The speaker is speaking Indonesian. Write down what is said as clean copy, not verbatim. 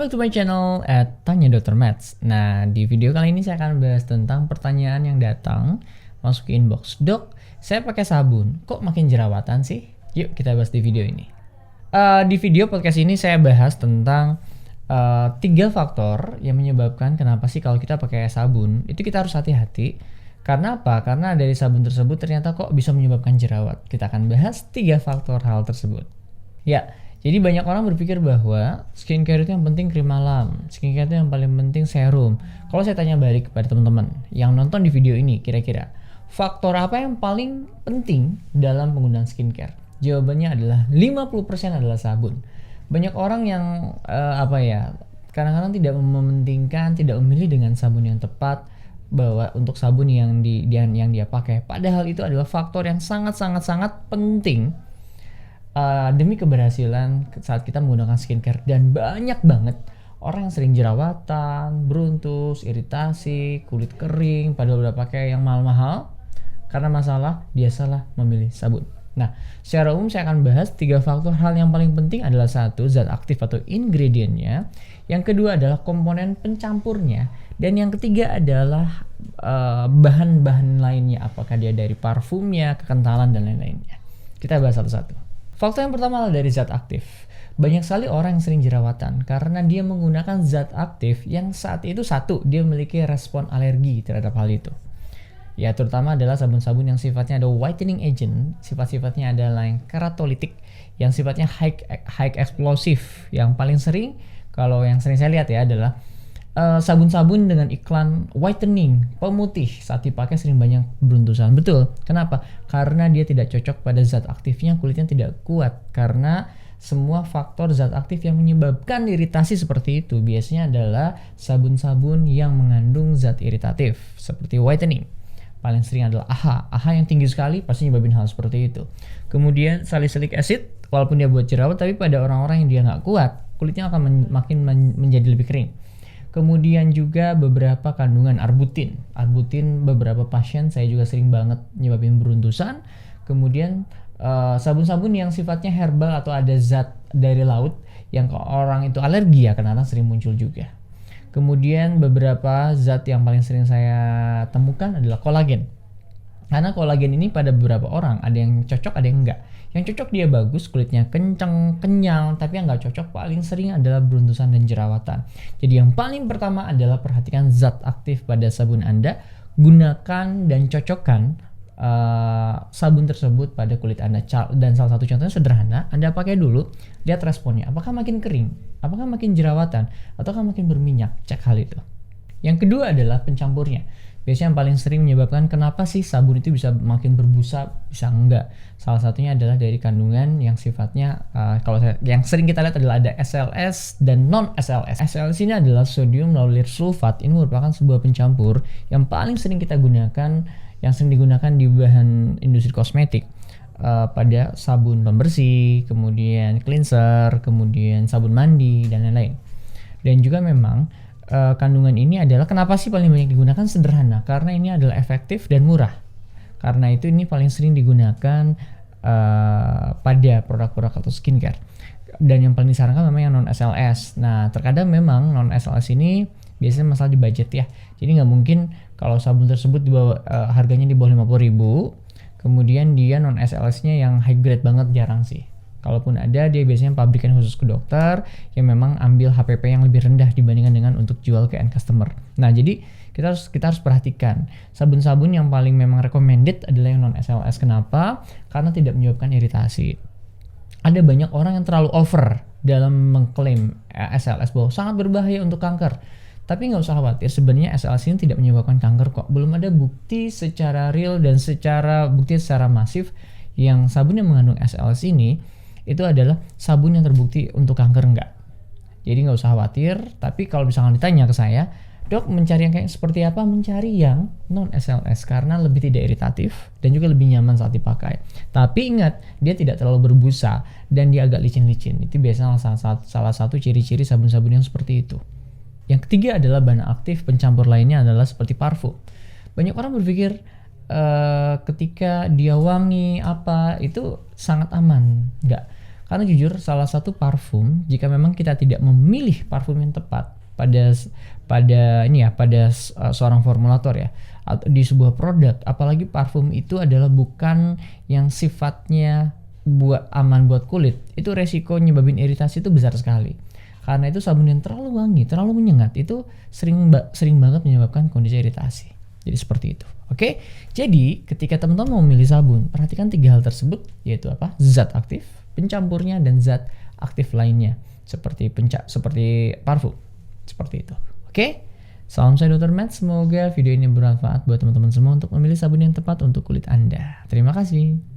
Welcome back to my channel at Tanya Dr. Mats. Nah, di video kali ini saya akan bahas tentang pertanyaan yang datang masuk ke inbox. Dok, saya pakai sabun, kok makin jerawatan sih? Yuk kita bahas di video ini. Di video podcast ini saya bahas tentang 3 faktor yang menyebabkan kenapa sih kalau kita pakai sabun itu kita harus hati-hati. Karena apa? Karena dari sabun tersebut ternyata kok bisa menyebabkan jerawat. Kita akan bahas 3 faktor hal tersebut. Ya, jadi banyak orang berpikir bahwa skincare itu yang penting krim malam, skincare itu yang paling penting serum. Kalau saya tanya balik kepada teman-teman yang nonton di video ini, kira-kira faktor apa yang paling penting dalam penggunaan skincare? Jawabannya adalah 50% adalah sabun. Banyak orang yang kadang-kadang tidak mementingkan, tidak memilih dengan sabun yang tepat bahwa untuk sabun yang dia pakai. Padahal itu adalah faktor yang sangat penting demi keberhasilan saat kita menggunakan skincare. Dan banyak banget orang yang sering jerawatan, beruntus, iritasi, kulit kering padahal udah pakai yang mahal-mahal karena masalah dia salah memilih sabun. Nah, secara umum saya akan bahas 3 faktor hal yang paling penting adalah 1, zat aktif atau ingredientnya, yang kedua adalah komponen pencampurnya, dan yang ketiga adalah bahan-bahan lainnya, apakah dia dari parfumnya, kekentalan dan lain-lainnya. Kita bahas satu-satu. Faktor yang pertama adalah dari zat aktif. Banyak sekali orang yang sering jerawatan karena dia menggunakan zat aktif yang saat itu dia memiliki respon alergi terhadap hal itu. Ya, terutama adalah sabun-sabun yang sifatnya ada whitening agent, sifat-sifatnya adalah yang keratolitik, yang sifatnya high explosive. Yang paling sering, kalau yang sering saya lihat ya adalah sabun-sabun dengan iklan whitening, pemutih, saat dipakai sering banyak beruntusan. Betul. Kenapa? Karena dia tidak cocok pada zat aktifnya, kulitnya tidak kuat. Karena semua faktor zat aktif yang menyebabkan iritasi seperti itu biasanya adalah sabun-sabun yang mengandung zat iritatif seperti whitening. Paling sering adalah AHA yang tinggi sekali pasti nyebabin hal seperti itu. Kemudian salicylic acid, walaupun dia buat jerawat, tapi pada orang-orang yang dia nggak kuat, kulitnya akan makin menjadi lebih kering. Kemudian juga beberapa kandungan arbutin. Arbutin beberapa pasien saya juga sering banget nyebabin beruntusan. Kemudian sabun-sabun yang sifatnya herbal atau ada zat dari laut yang orang itu alergi ya, kadang-kadang sering muncul juga. Kemudian beberapa zat yang paling sering saya temukan adalah kolagen. Karena kolagen ini pada beberapa orang ada yang cocok, ada yang enggak. Yang cocok dia bagus, kulitnya kencang, kenyal, tapi yang enggak cocok paling sering adalah beruntusan dan jerawatan. Jadi yang paling pertama adalah perhatikan zat aktif pada sabun Anda, gunakan dan cocokkan sabun tersebut pada kulit Anda. Dan salah satu contohnya sederhana, Anda pakai dulu, lihat responnya. Apakah makin kering? Apakah makin jerawatan? Ataukah makin berminyak? Cek hal itu. Yang kedua adalah pencampurnya. Biasanya yang paling sering menyebabkan kenapa sih sabun itu bisa makin berbusa, bisa enggak. Salah satunya adalah dari kandungan yang sifatnya, yang sering kita lihat adalah ada SLS dan non-SLS. SLS ini adalah sodium lauryl sulfat. Ini merupakan sebuah pencampur yang paling sering kita gunakan, yang sering digunakan di bahan industri kosmetik. Pada sabun pembersih, kemudian cleanser, kemudian sabun mandi, dan lain-lain. Dan juga memang kandungan ini adalah kenapa sih paling banyak digunakan? Sederhana, karena ini adalah efektif dan murah. Karena itu ini paling sering digunakan pada produk-produk atau skincare. Dan yang paling disarankan memang yang non-SLS. Nah, terkadang memang non-SLS ini biasanya masalah di budget ya. Jadi nggak mungkin kalau sabun tersebut harganya di bawah 50.000, kemudian dia non-SLS-nya yang high grade banget, jarang sih. Kalaupun ada, dia biasanya pabrikan khusus ke dokter yang memang ambil HPP yang lebih rendah dibandingkan dengan untuk jual ke end customer. Nah, jadi kita harus perhatikan sabun-sabun yang paling memang recommended adalah yang non SLS. Kenapa? Karena tidak menyebabkan iritasi. Ada banyak orang yang terlalu over dalam mengklaim SLS bahwa sangat berbahaya untuk kanker. Tapi nggak usah khawatir, sebenarnya SLS ini tidak menyebabkan kanker kok. Belum ada bukti secara real dan secara masif yang sabun yang mengandung SLS ini itu adalah sabun yang terbukti untuk kanker, enggak. Jadi nggak usah khawatir. Tapi kalau misalkan ditanya ke saya, dok mencari yang kayak seperti apa? Mencari yang non SLS karena lebih tidak iritatif dan juga lebih nyaman saat dipakai. Tapi ingat, dia tidak terlalu berbusa dan dia agak licin-licin. Itu biasanya salah satu ciri-ciri sabun-sabun yang seperti itu. Yang ketiga adalah bahan aktif pencampur lainnya adalah seperti parfum. Banyak orang berpikir ketika dia wangi itu sangat aman. Enggak. Karena jujur salah satu parfum, jika memang kita tidak memilih parfum yang tepat pada seorang formulator ya, atau di sebuah produk, apalagi parfum itu adalah bukan yang sifatnya aman buat kulit, itu resiko nyebabin iritasi itu besar sekali. Karena itu sabun yang terlalu wangi, terlalu menyengat itu sering banget menyebabkan kondisi iritasi. Jadi seperti itu. Oke. Jadi ketika teman-teman mau memilih sabun, perhatikan 3 hal tersebut, yaitu apa? Zat aktif, pencampurnya, dan zat aktif lainnya seperti parfum. Seperti itu. Oke? Salam saya Dr. Matt. Semoga video ini bermanfaat buat teman-teman semua untuk memilih sabun yang tepat untuk kulit Anda. Terima kasih.